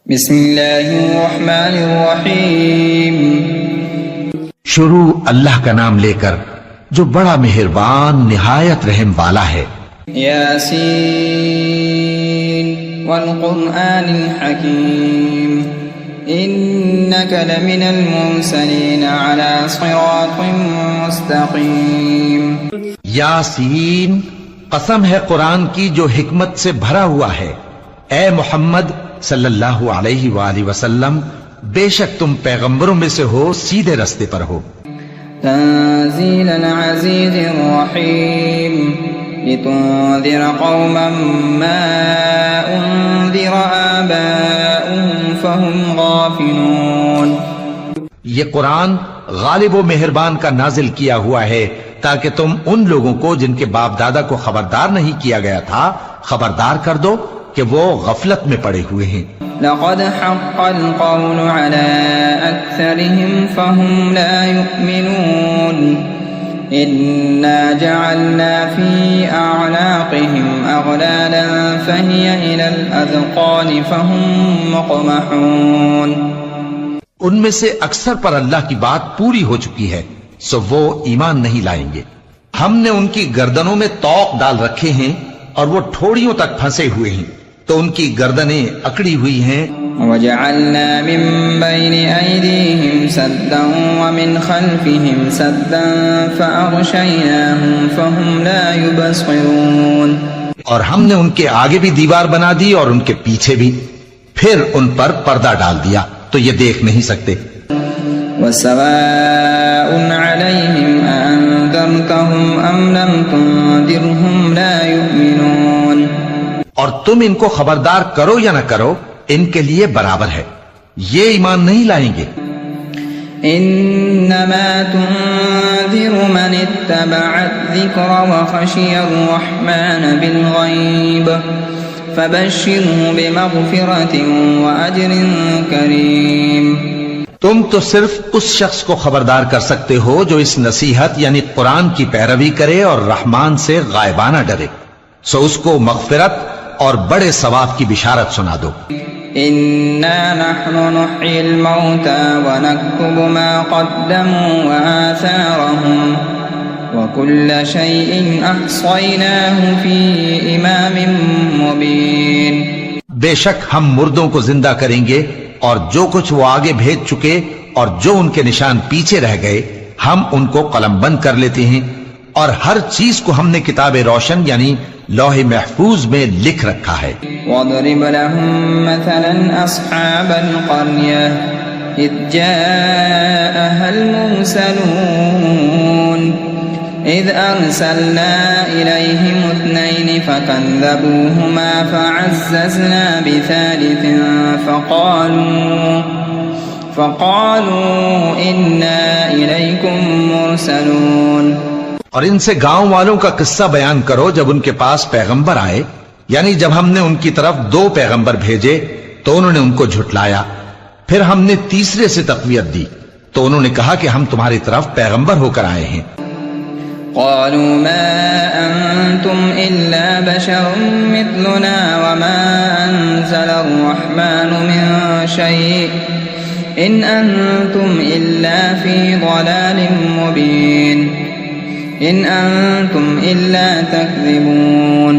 بسم اللہ الرحمن الرحیم۔ شروع اللہ کا نام لے کر جو بڑا مہربان نہایت رحم والا ہے۔ یاسین والقرآن الحکیم انک لمن المرسلین علی صراط مستقیم۔ یاسین، قسم ہے قرآن کی جو حکمت سے بھرا ہوا ہے۔ اے محمد صلی اللہ علیہ وآلہ وسلم، بے شک تم پیغمبروں میں سے ہو، سیدھے رستے پر ہو۔ تنزیل العزیز الرحیم لتنذر قوما ما انذر آباؤهم فهم غافلون۔ یہ قرآن غالب و مہربان کا نازل کیا ہوا ہے تاکہ تم ان لوگوں کو جن کے باپ دادا کو خبردار نہیں کیا گیا تھا خبردار کر دو کہ وہ غفلت میں پڑے ہوئے ہیں۔ لقد حق القول على أكثرهم فهم لا يؤمنون إنا جعلنا في أعناقهم أغلالا فهي إلى الأذقان فهم مقمحون۔ ان میں سے اکثر پر اللہ کی بات پوری ہو چکی ہے سو وہ ایمان نہیں لائیں گے۔ ہم نے ان کی گردنوں میں طوق ڈال رکھے ہیں اور وہ ٹھوڑیوں تک پھنسے ہوئے ہیں تو ان کی گردنیں اکڑی ہوئی ہیں۔ وَجَعَلْنَا مِن بَيْنِ أَيْدِيهِمْ سَدًّا وَمِنْ خَلْفِهِمْ سَدًّا فَأَغْشَيْنَاهُمْ فَهُمْ لَا يُبْصِرُونَ۔ اور ہم نے ان کے آگے بھی دیوار بنا دی اور ان کے پیچھے بھی، پھر ان پر پردہ ڈال دیا تو یہ دیکھ نہیں سکتے۔ وَسَوَاءٌ عَلَيْهِمْ أَأَنذَرْتَهُمْ أَمْ لَمْ تُنذِرْهُمْ لَا يُؤْمِنُونَ۔ اور تم ان کو خبردار کرو یا نہ کرو ان کے لیے برابر ہے، یہ ایمان نہیں لائیں گے۔ انما تنذر من اتبع الذکر وخشی الرحمن بالغیب فبشره بمغفرة وأجر کریم۔ تم تو صرف اس شخص کو خبردار کر سکتے ہو جو اس نصیحت یعنی قرآن کی پیروی کرے اور رحمان سے غائبانہ ڈرے، سو اس کو مغفرت اور بڑے ثواب کی بشارت سنا دو۔ انا نحن نحيي الموتى ونكتب ما قدموا وآثارهم وكل شيء احصيناه في امام مبين۔ بے شک ہم مردوں کو زندہ کریں گے اور جو کچھ وہ آگے بھیج چکے اور جو ان کے نشان پیچھے رہ گئے ہم ان کو قلم بند کر لیتے ہیں، اور ہر چیز کو ہم نے کتاب روشن یعنی لوح محفوظ میں لکھ رکھا ہے۔ وَاضْرِبْ لَهُم مَّثَلًا أَصْحَابَ الْقَرْيَةِ إِذْ جَاءَهَا الْمُرْسَلُونَ إِذْ أَرْسَلْنَا إِلَيْهِمُ اثْنَيْنِ فَكَذَّبُوهُمَا فَعَزَّزْنَا بِثَالِثٍ فَقَالُوا إِنَّا إِلَيْكُمْ مُرْسَلُونَ۔ اور ان سے گاؤں والوں کا قصہ بیان کرو جب ان کے پاس پیغمبر آئے، یعنی جب ہم نے ان کی طرف 2 پیغمبر بھیجے تو انہوں نے ان کو جھٹلایا، پھر ہم نے تیسرے سے تقویت دی تو انہوں نے کہا کہ ہم تمہاری طرف پیغمبر ہو کر آئے ہیں۔ قالوا ما انتم الا بشر مثلنا وما انزل الرحمن من شيء ان انتم الا في ضلال مبين إن أنتم إلا تكذبون۔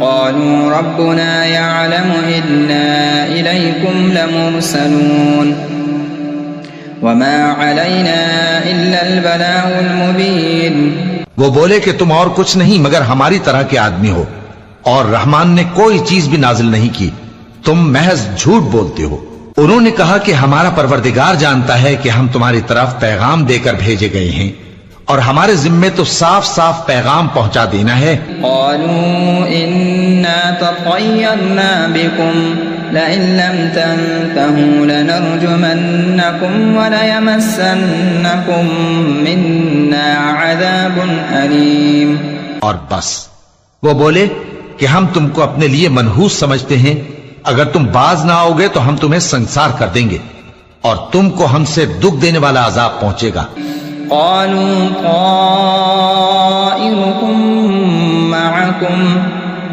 قالوا ربنا يعلم إنا إليكم لمرسلون وما علينا إلا البلاغ المبين۔ وہ بولے کہ تم اور کچھ نہیں مگر ہماری طرح کے آدمی ہو اور رحمان نے کوئی چیز بھی نازل نہیں کی، تم محض جھوٹ بولتے ہو۔ انہوں نے کہا کہ ہمارا پروردگار جانتا ہے کہ ہم تمہاری طرف پیغام دے کر بھیجے گئے ہیں اور ہمارے ذمے تو صاف صاف پیغام پہنچا دینا ہے۔ قالوا إنا تطيرنا بكم لئن لم تنتهوا لنرجمنكم وليمسنكم منا عذاب أليم۔ اور بس وہ بولے کہ ہم تم کو اپنے لیے منحوس سمجھتے ہیں، اگر تم باز نہ آؤ گے تو ہم تمہیں سنسار کر دیں گے اور تم کو ہم سے دکھ دینے والا عذاب پہنچے گا۔ قالوا طائركم معكم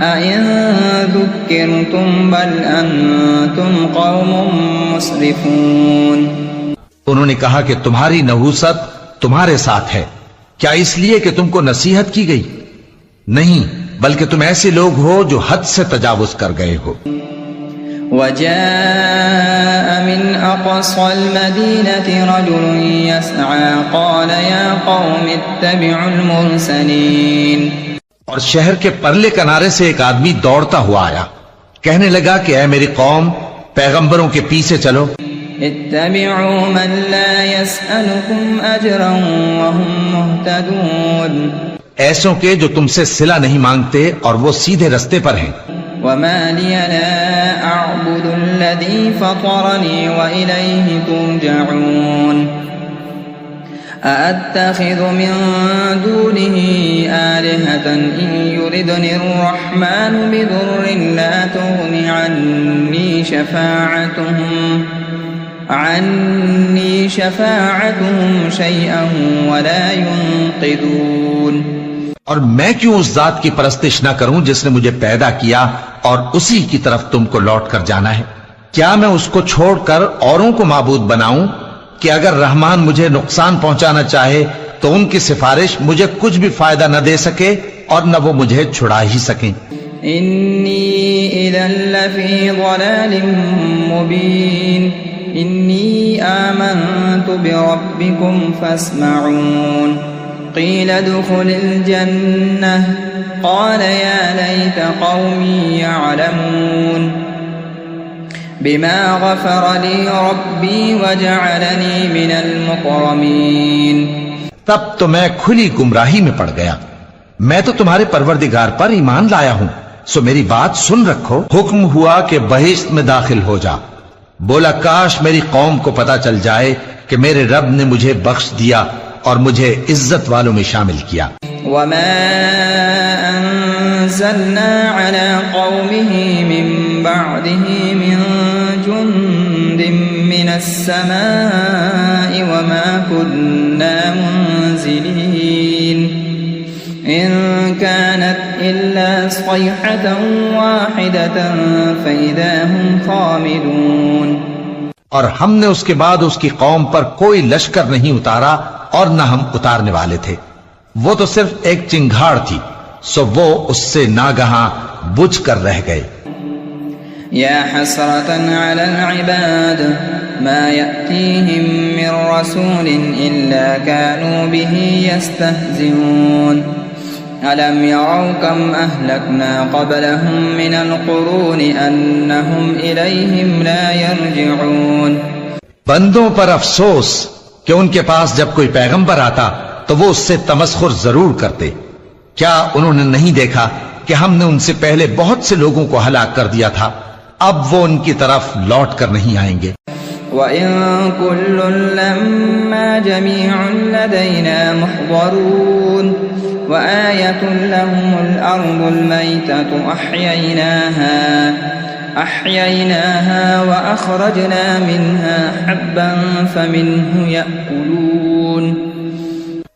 أَإِن ذُكِّرْتُم بَلْ أَنتُمْ قَوْمٌ مُسْرِفُونَ. انہوں نے کہا کہ تمہاری نحوست تمہارے ساتھ ہے، کیا اس لیے کہ تم کو نصیحت کی گئی؟ نہیں، بلکہ تم ایسے لوگ ہو جو حد سے تجاوز کر گئے ہو. وجاء من أقصى المدينة رجل يسعى قال يا قوم اتبعوا المرسلين. اور شہر کے پرلے کنارے سے ایک آدمی دوڑتا ہوا آیا، کہنے لگا کہ اے میری قوم، پیغمبروں کے پیچھے چلو. اتبعوا من لا يسألكم أجرا وهم مهتدون. ایسوں کے جو تم سے صلہ نہیں مانگتے اور وہ سیدھے رستے پر ہیں. وما لي لا أعبد الذي فطرني وإليه ترجعون. أأتخذ من دونه آلهة إن يردني الرحمن بضر لا تغن عني شفاعتهم شيئا ولا ينقذون. اور میں کیوں اس ذات کی پرستش نہ کروں جس نے مجھے پیدا کیا اور اسی کی طرف تم کو لوٹ کر جانا ہے؟ کیا میں اس کو چھوڑ کر اوروں کو معبود بناؤں کہ اگر رحمان مجھے نقصان پہنچانا چاہے تو ان کی سفارش مجھے کچھ بھی فائدہ نہ دے سکے اور نہ وہ مجھے چھڑا ہی سکیں؟ انی اذا لفی ضلال مبین انی آمنت بربکم فاسمعون. قیل ادخل الجنة قال یا لیت قومی یعلمون. بما غفر لی ربی وجعلنی من المکرمین. تب تو میں کھلی گمراہی میں پڑ گیا. میں تو تمہارے پروردگار پر ایمان لایا ہوں، سو میری بات سن رکھو. حکم ہوا کہ بہشت میں داخل ہو جا. بولا کاش میری قوم کو پتا چل جائے کہ میرے رب نے مجھے بخش دیا اور مجھے عزت والوں میں شامل کیا. وما انزلنا على قومه من بعده من جند من السماء وما كنا منزلين إن كانت إلا صيحة واحدة فإذا هم خامدون. اور ہم نے اس کے بعد اس کی قوم پر کوئی لشکر نہیں اتارا اور نہ ہم اتارنے والے تھے، وہ تو صرف ایک چنگھاڑ تھی، سو وہ اس سے ناگہاں بجھ کر رہ گئے. یا حسرة على العباد ما يأتيهم من رسول إلا كانوا به يستهزئون. ألم يروا كم أهلكنا قبلهم من القرون أنهم إليهم لا يرجعون. بندوں پر افسوس کہ ان کے پاس جب کوئی پیغمبر آتا تو وہ اس سے تمسخر ضرور کرتے. کیا انہوں نے نہیں دیکھا کہ ہم نے ان سے پہلے بہت سے لوگوں کو ہلاک کر دیا تھا، اب وہ ان کی طرف لوٹ کر نہیں آئیں گے. وَإِن كُلٌّ لَّمَّا جَمِيعٌ لَّدَيْنَا مُحْضَرُونَ وَآيَةٌ لَّهُمُ الْأَرْضُ الْمَيْتَةُ أَحْيَيْنَاهَا وَأَخْرَجْنَا مِنْهَا حَبًّا فَمِنْهُ يَأْكُلُونَ.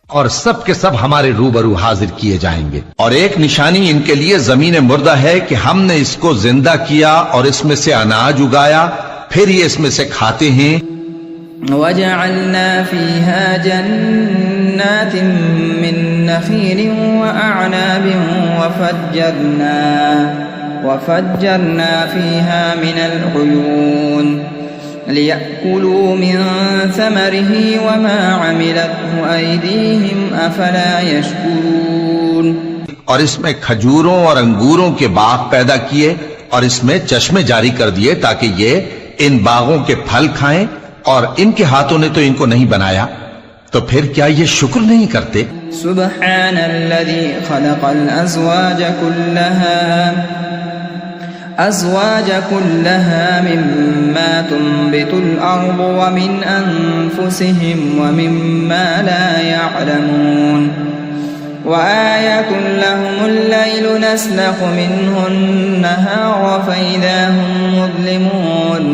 اور سب کے سب ہمارے روبرو حاضر کیے جائیں گے. اور ایک نشانی ان کے لیے زمین مردہ ہے کہ ہم نے اس کو زندہ کیا اور اس میں سے اناج اگایا، پھر یہ اس میں سے کھاتے ہیں. وَجَعَلْنَا فِيهَا جَنَّاتٍ مِّن نَخِيلٍ وَأَعْنَابٍ وَفَجَّرْنَا فِيهَا مِنَ الْعُيُونِ لِيَأْكُلُوا مِن ثَمَرِهِ وَمَا عَمِلَتْهُ أَيْدِيهِمْ أَفَلَا يَشْكُرُونَ. اور اس میں کھجوروں اور انگوروں کے باغ پیدا کیے اور اس میں چشمے جاری کر دیے تاکہ یہ ان باغوں کے پھل کھائیں، اور ان کے ہاتھوں نے تو ان کو نہیں بنایا، تو پھر کیا یہ شکر نہیں کرتے؟ سبحان الذي خلق الأزواج كلها مما تنبت الأرض ومن أنفسهم ومما لا يعلمون. وآية لهم الليل نسلخ منه النهار فإذا هم مظلمون.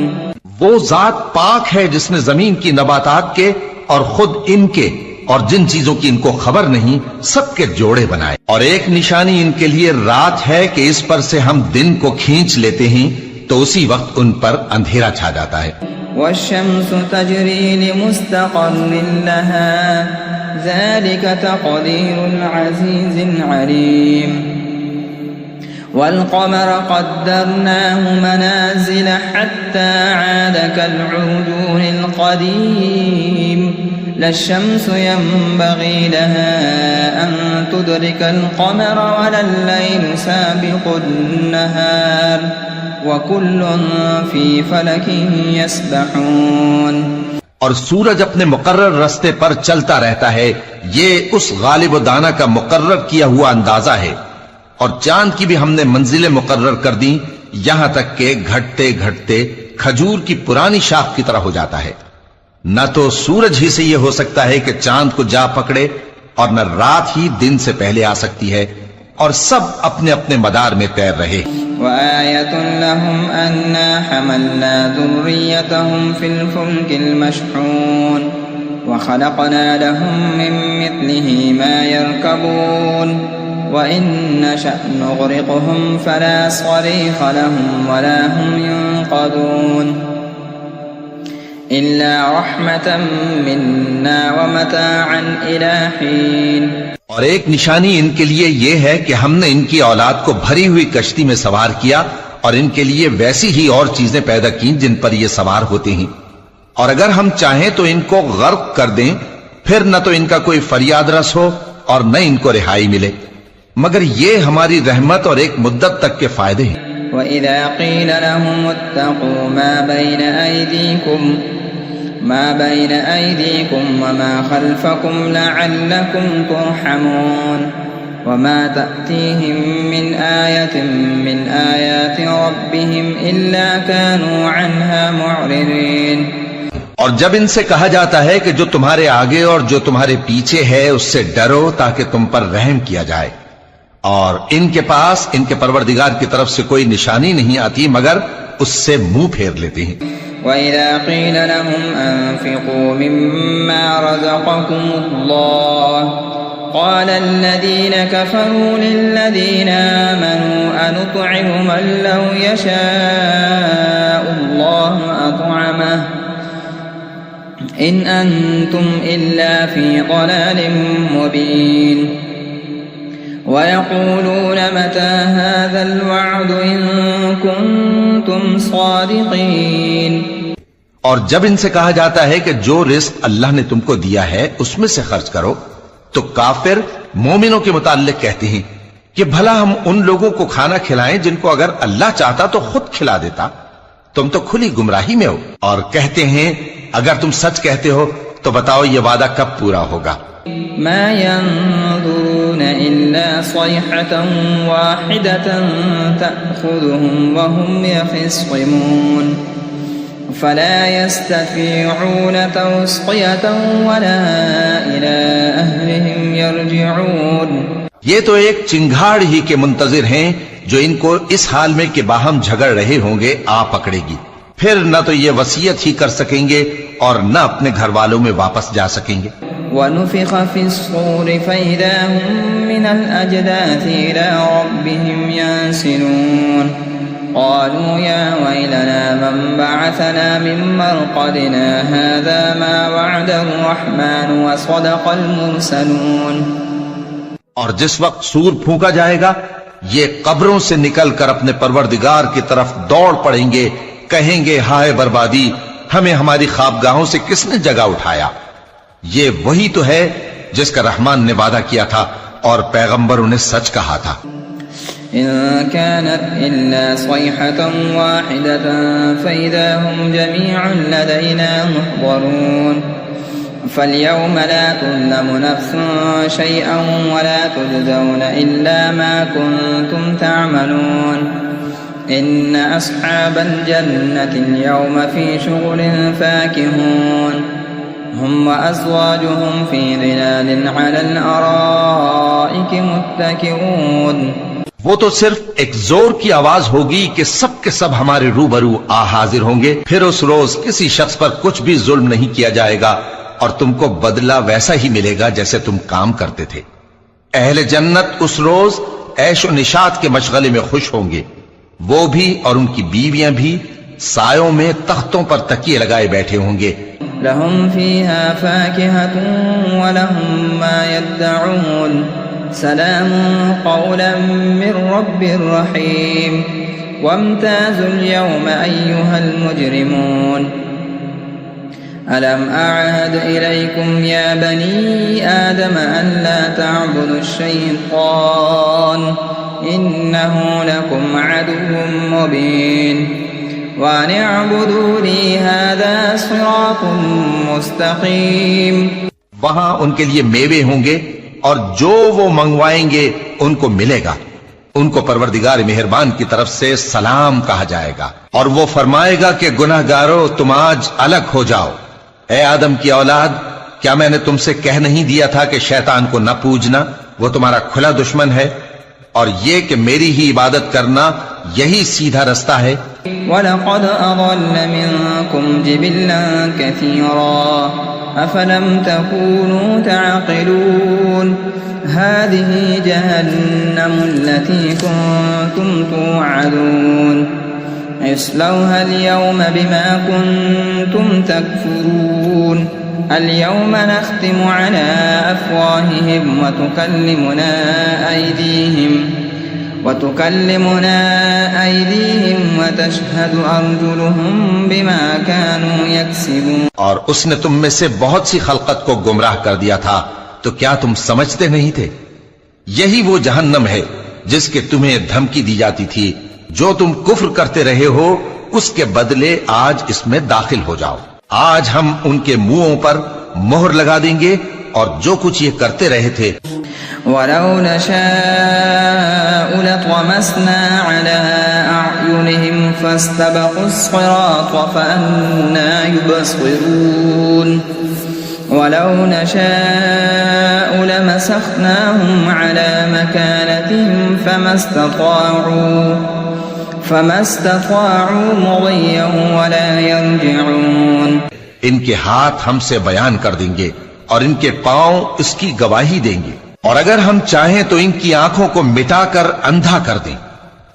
وہ ذات پاک ہے جس نے زمین کی نباتات کے اور خود ان کے اور جن چیزوں کی ان کو خبر نہیں سب کے جوڑے بنائے. اور ایک نشانی ان کے لیے رات ہے کہ اس پر سے ہم دن کو کھینچ لیتے ہیں تو اسی وقت ان پر اندھیرا چھا جاتا ہے. والشمس تجري لمستقر لها ذلك تقدير العزيز العليم. والقمر قدرناه منازل حتى عاد كالعرجون القديم. لا الشمس ينبغي لها أن تدرك القمر ولا الليل سابق النهار وكل في فلك يسبحون. اور سورج اپنے مقرر رستے پر چلتا رہتا ہے، یہ اس غالب و دانا کا مقرر کیا ہوا اندازہ ہے. اور چاند کی بھی ہم نے منزلیں مقرر کر دی یہاں تک کہ گھٹتے گھٹتے کھجور کی پرانی شاخ کی طرح ہو جاتا ہے. نہ تو سورج ہی سے یہ ہو سکتا ہے کہ چاند کو جا پکڑے اور نہ رات ہی دن سے پہلے آ سکتی ہے، اور سب اپنے اپنے مدار میں تیر رہے. وآية لهم أنا حملنا ذريتهم في الفلك المشحون وخلقنا لهم من مثله ما يركبون وإن نشأ نغرقهم فلا صريخ لهم ولا هم ينقذون إلا رحمة منا ومتاعا إلى حين. اور ایک نشانی ان کے لیے یہ ہے کہ ہم نے ان کی اولاد کو بھری ہوئی کشتی میں سوار کیا اور ان کے لیے ویسی ہی اور چیزیں پیدا کی جن پر یہ سوار ہوتے ہیں. اور اگر ہم چاہیں تو ان کو غرق کر دیں، پھر نہ تو ان کا کوئی فریاد رس ہو اور نہ ان کو رہائی ملے، مگر یہ ہماری رحمت اور ایک مدت تک کے فائدے ہیں. وَإِذَا قِيلَ لَهُمُ اتَّقُوا ما بين أيديكم وما خلفكم لعلكم ترحمون وما تأتيهم من آية من آيات ربهم إلا كانوا عنها معرضين. اور جب ان سے کہا جاتا ہے کہ جو تمہارے آگے اور جو تمہارے پیچھے ہے اس سے ڈرو تاکہ تم پر رحم کیا جائے، اور ان کے پاس ان کے پروردگار کی طرف سے کوئی نشانی نہیں آتی مگر اس سے منہ پھیر لیتے ہیں. وَإِذَا قِيلَ لَهُمْ أَنفِقُوا مِمَّا رَزَقَكُمُ اللَّهُ قَالَ الَّذِينَ كَفَرُوا لِلَّذِينَ آمَنُوا أَنُطْعِمُ مَن لَّوْ يَشَاءُ اللَّهُ أَطْعَمَهُ إِنْ أَنتُمْ إِلَّا فِي ضَلَالٍ مُّبِينٍ. وَيَقُولُونَ مَتَى هَذَا الْوَعْدُ إِن كُنتُمْ صَادِقِينَ. اور جب ان سے کہا جاتا ہے کہ جو رزق اللہ نے تم کو دیا ہے اس میں سے خرچ کرو، تو کافر مومنوں کے متعلق کہتے ہیں کہ بھلا ہم ان لوگوں کو کھانا کھلائیں جن کو اگر اللہ چاہتا تو خود کھلا دیتا، تم تو کھلی گمراہی میں ہو. اور کہتے ہیں اگر تم سچ کہتے ہو تو بتاؤ یہ وعدہ کب پورا ہوگا. ما ينظرون إلا صيحة واحدة تأخذهم وهم يخصمون فلا يستطيعون توصية ولا إلى أهلهم يرجعون. یہ تو ایک چنگھاڑ ہی کے منتظر ہیں جو ان کو اس حال میں کہ باہم جھگڑ رہے ہوں گے آ پکڑے گی، پھر نہ تو یہ وصیت ہی کر سکیں گے اور نہ اپنے گھر والوں میں واپس جا سکیں گے. وَنُفِخَ فِي الصُّورِ فَإِذَا هُم مِّنَ الْأَجْدَاثِ إِلَىٰ رَبِّهِمْ يَنسِلُونَ قَالُوا يَا وَيْلَنَا مَن بَعَثَنَا مِن مَّرْقَدِنَا هَٰذَا مَا وَعَدَ الرَّحْمَٰنُ وَصَدَقَ الْمُرْسَلُونَ. اور جس وقت سور پھونکا جائے گا یہ قبروں سے نکل کر اپنے پروردگار کی طرف دوڑ پڑیں گے، کہیں گے ہائے بربادی، ہمیں ہماری خوابگاہوں سے کس نے جگہ اٹھایا. یہ وہی تو ہے جس کا رحمان نے وعدہ کیا تھا اور پیغمبروں نے سچ کہا تھا. إن كانت إلا صيحة واحدة فإذا هم جميع لدينا محضرون. فاليوم لا تظلم نفس شيئا ولا تجزون إلا ما كنتم تعملون. إن أصحاب الجنة اليوم في شغل فاكهون هم وأزواجهم في ظلال على الأرائك متكئون. وہ تو صرف ایک زور کی آواز ہوگی کہ سب کے سب ہمارے روبرو آ حاضر ہوں گے، پھر اس روز کسی شخص پر کچھ بھی ظلم نہیں کیا جائے گا، اور تم کو بدلہ ویسا ہی ملے گا جیسے تم کام کرتے تھے۔ اہل جنت اس روز عیش و نشاط کے مشغلے میں خوش ہوں گے، وہ بھی اور ان کی بیویاں بھی سایوں میں تختوں پر تکیے لگائے بیٹھے ہوں گے۔ لهم فيها فاكهة ولهم ما يدعون سلام قولا من رب رحيم وامتازوا اليوم أيها المجرمون ألم أعهد إليكم يا بني آدم أن لا تعبدوا الشيطان إنه لكم عدو مبين وَأَنِ اعْبُدُوا لِي هَذَا صِرَاطٌ مُسْتَقِيمٌ۔ وہاں ان کے لیے میوے ہوں گے اور جو وہ منگوائیں گے ان کو ملے گا، ان کو پروردگار مہربان کی طرف سے سلام کہا جائے گا، اور وہ فرمائے گا کہ گناہگارو تم آج الگ ہو جاؤ۔ اے آدم کی اولاد، کیا میں نے تم سے کہہ نہیں دیا تھا کہ شیطان کو نہ پوجنا، وہ تمہارا کھلا دشمن ہے، اور یہ کہ میری ہی عبادت کرنا یہی سیدھا رستہ ہے۔ وَلَقَدْ أَضَلَّ مِنكُمْ جِبِلًّا كَثِيرًا أَفَلَمْ تَكُونُوا تَعْقِلُونَ هَذِهِ جَهَنَّمُ الَّتِي كُنتُمْ تُوعَدُونَ اصْلَوْهَا الْيَوْمَ بِمَا كُنتُمْ تَكْفُرُونَ الْيَوْمَ نَخْتِمُ عَلَى أَفْوَاهِهِمْ وتكلمنا أيديهم وتشهد أرجلهم بما كانوا يكسبون۔ اور اس نے تم میں سے بہت سی خلقت کو گمراہ کر دیا تھا، تو کیا تم سمجھتے نہیں تھے؟ یہی وہ جہنم ہے جس کے تمہیں دھمکی دی جاتی تھی، جو تم کفر کرتے رہے ہو اس کے بدلے آج اس میں داخل ہو جاؤ۔ آج ہم ان کے منہوں پر مہر لگا دیں گے اور جو کچھ یہ کرتے رہے تھے۔ وَلَوْ نَشَاءُ لَطَمَسْنَا عَلَىٰ أَعْيُنِهِمْ فَاسْتَبَقُوا الصِّرَاطَ فَأَنَّىٰ يُبْصِرُونَ وَلَوْ نَشَاءُ لَمَسَخْنَاهُمْ عَلَىٰ مَكَانَتِهِمْ فَمَا اسْتَطَاعُوا مُضِيًّا وَلَا يَرْجِعُونَ۔ ان کے ہاتھ ہم سے بیان کر دیں گے اور ان کے پاؤں اس کی گواہی دیں گے، اور اگر ہم چاہیں تو ان کی آنکھوں کو مٹا کر اندھا کر دیں،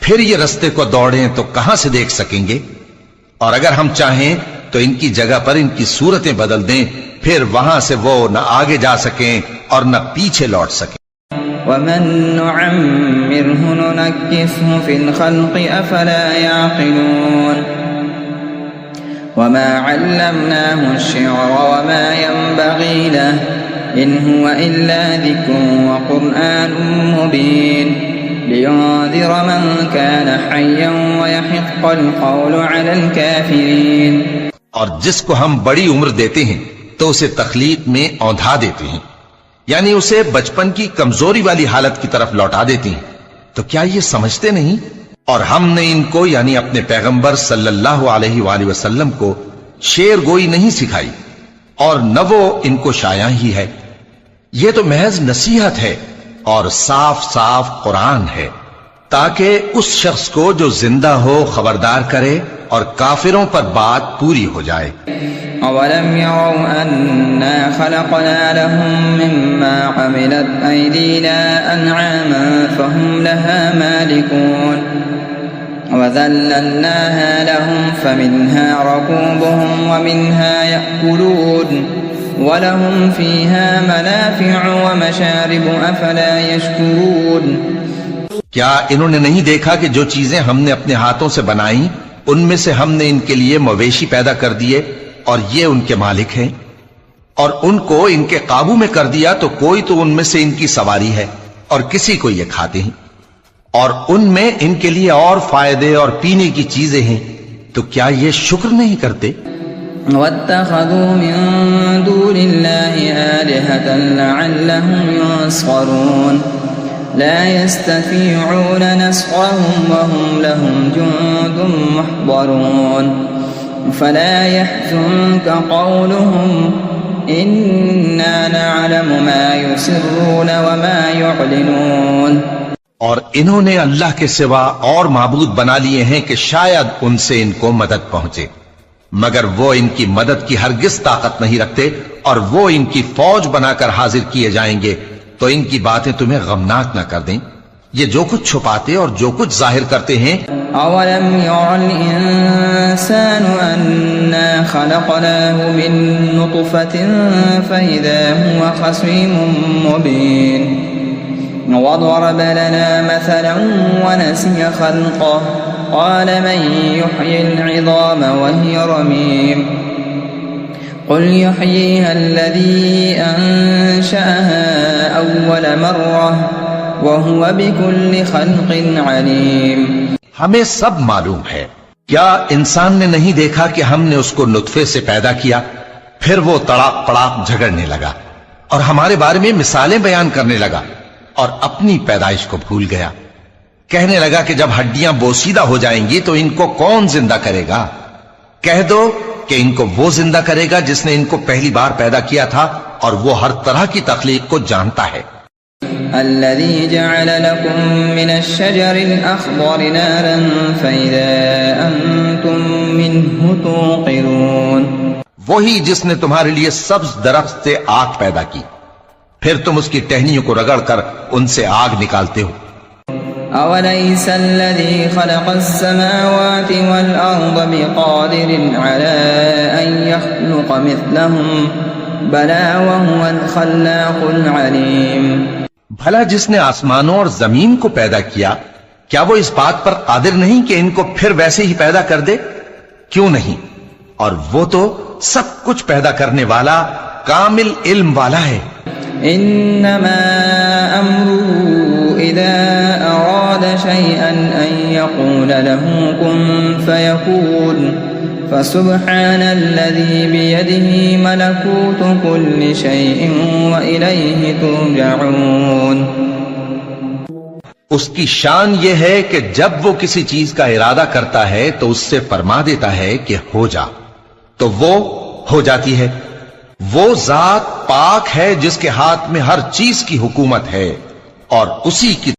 پھر یہ رستے کو دوڑیں تو کہاں سے دیکھ سکیں گے؟ اور اگر ہم چاہیں تو ان کی جگہ پر ان کی صورتیں بدل دیں، پھر وہاں سے وہ نہ آگے جا سکیں اور نہ پیچھے لوٹ سکیں۔ وَمَن نُّعَمِّرْهُ نُنَكِّسْهُ فِي الْخَلْقِ أَفَلَا يَعْقِلُونَ وَمَا عَلَّمْنَاهُ الشِّعْرَ وَمَا يَنبَغِي لَهُ إِنْ هُوَ إِلَّا ذِكْرٌ وَقُرْآنٌ مُّبِينٌ لِيُنذِرَ مَن كَانَ حَيًّا وَيَحِقَّ الْقَوْلُ عَلَى الْكَافِرِينَ۔ اور جس کو ہم بڑی عمر دیتے ہیں تو اسے تخلیق میں اوندھا دیتے ہیں، یعنی اسے بچپن کی کمزوری والی حالت کی طرف لوٹا دیتے ہیں، تو کیا یہ سمجھتے نہیں؟ اور ہم نے ان کو یعنی اپنے پیغمبر صلی اللہ علیہ وآلہ وسلم کو شعر گوئی نہیں سکھائی، اور نہ وہ ان کو شایع ہی ہے، یہ تو محض نصیحت ہے اور صاف صاف قرآن ہے، تاکہ اس شخص کو جو زندہ ہو خبردار کرے اور کافروں پر بات پوری ہو جائے۔ أَوَلَمْ يَرَوْا أَنَّا خَلَقْنَا لَهُم مِّمَّا عَمِلَتْ أَيْدِينَا أَنْعَامًا فَهُمْ لَهَا مَالِكُونَ وَذَلَّلْنَاهَا لَهُمْ فَمِنْهَا رَكُوبُهُمْ وَمِنْهَا يَأْكُلُونَ وَلَهُمْ فِيهَا مَنَافِعُ وَمَشَارِبُ أَفَلَا يَشْكُرُونَ۔ کیا انہوں نے نہیں دیکھا کہ جو چیزیں ہم نے اپنے ہاتھوں سے بنائیں ان میں سے ہم نے ان کے لیے مویشی پیدا کر دیے اور یہ ان کے مالک ہیں، اور ان کو ان کے قابو میں کر دیا تو کوئی تو ان میں سے ان کی سواری ہے اور کسی کو یہ کھاتے ہیں، اور ان میں ان کے لیے اور فائدے اور پینے کی چیزیں ہیں، تو کیا یہ شکر نہیں کرتے؟ وَاتَّخَذُوا مِن دُونِ اللَّهِ آلِهَةً لَعَلَّهُمْ يُنصَرُونَ لَا يَسْتَطِيعُونَ نَصْرَهُمْ وَهُمْ لَهُمْ جُندٌ مُّحْضَرُونَ فَلَا يَحْزُنكَ قَوْلُهُمْ إِنَّا نَعْلَمُ مَا يُسِرُّونَ وَمَا يُعْلِنُونَ۔ اور انہوں نے اللہ کے سوا اور معبود بنا لیے ہیں کہ شاید ان سے ان کو مدد پہنچے، مگر وہ ان کی مدد کی ہرگز طاقت نہیں رکھتے، اور وہ ان کی فوج بنا کر حاضر کیے جائیں گے تو ان کی باتیں تمہیں غمناک نہ کر دیں۔ یہ جو کچھ چھپاتے اور جو کچھ ظاہر کرتے ہیں۔ أولم ير الإنسان أنا خلقناه من نطفة فإذا هو خصيم مبين وضرب لنا مثلا ونسي خلقه قال من يحيي العظام وهي رميم قل يحييها الذي أنشأها أول مرة وهو بكل خلق عليم۔ ہمیں سب معلوم ہے، کیا انسان نے نہیں دیکھا کہ ہم نے اس کو نطفے سے پیدا کیا، پھر وہ تڑاک پڑاک جھگڑنے لگا اور ہمارے بارے میں مثالیں بیان کرنے لگا اور اپنی پیدائش کو بھول گیا۔ کہنے لگا کہ جب ہڈیاں بوسیدہ ہو جائیں گی تو ان کو کون زندہ کرے گا؟ کہہ دو کہ ان کو وہ زندہ کرے گا جس نے ان کو پہلی بار پیدا کیا تھا، اور وہ ہر طرح کی تخلیق کو جانتا ہے۔ الذي جعل لكم من الشجر الأخضر نارا فإذا أنتم منه توقدون، وہی جس نے تمہارے لیے سبز درخت سے آگ پیدا کی، پھر تم اس کی ٹہنیوں کو رگڑ کر ان سے آگ نکالتے ہو۔ أوليس الذي خلق السماوات والأرض بقادر على أن يخلق مثلهم بلى وهو الخلاق العليم۔ بھلا جس نے آسمانوں اور زمین کو پیدا کیا، کیا وہ اس بات پر قادر نہیں کہ ان کو پھر ویسے ہی پیدا کر دے؟ کیوں نہیں، اور وہ تو سب کچھ پیدا کرنے والا، کامل علم والا ہے۔ انما امره اذا اراد شيئا ان يقول له كن فيكون فسبحان الذي بيده ملكوت كل شيء وإليه ترجعون۔ اس کی شان یہ ہے کہ جب وہ کسی چیز کا ارادہ کرتا ہے تو اس سے فرما دیتا ہے کہ ہو جا، تو وہ ہو جاتی ہے۔ وہ ذات پاک ہے جس کے ہاتھ میں ہر چیز کی حکومت ہے، اور اسی کی